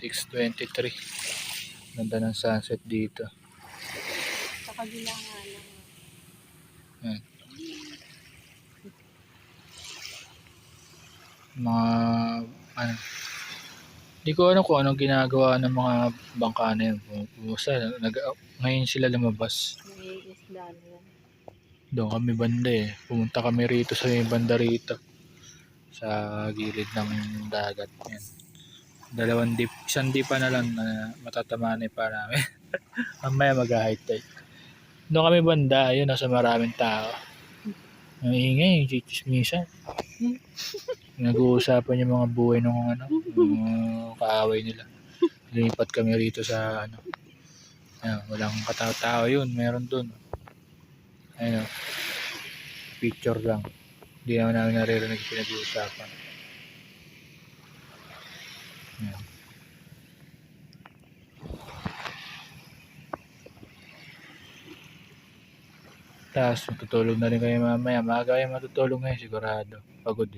6:23. Ganda ng sunset dito. Sa kabila nga lang. Yan. Mga ano, di ko alam kung anong ginagawa ng mga bangka na yun. Ngayon sila lumabas. May isda na yan. Doon kami banda Pumunta kami rito sa may banda rito. Sa gilid ng dagat. Yan. Isang dipa na lang na matatamaan pa namin. Mamaya mag-high tide. Doon kami banda, ayun, nasa maraming tao. Ang ingay, yung chichismisan. Nag-uusapan yung mga buhay ng kaaway nila. Lumipat kami rito sa walang katao-tao yun, meron dun. Ayun, picture lang. Hindi naman namin naririnig pinag-uusapan. Ayan. Tapos matutulog na rin kayo mamaya. Maaga kayo matutulog ngayon sigurado. Pagod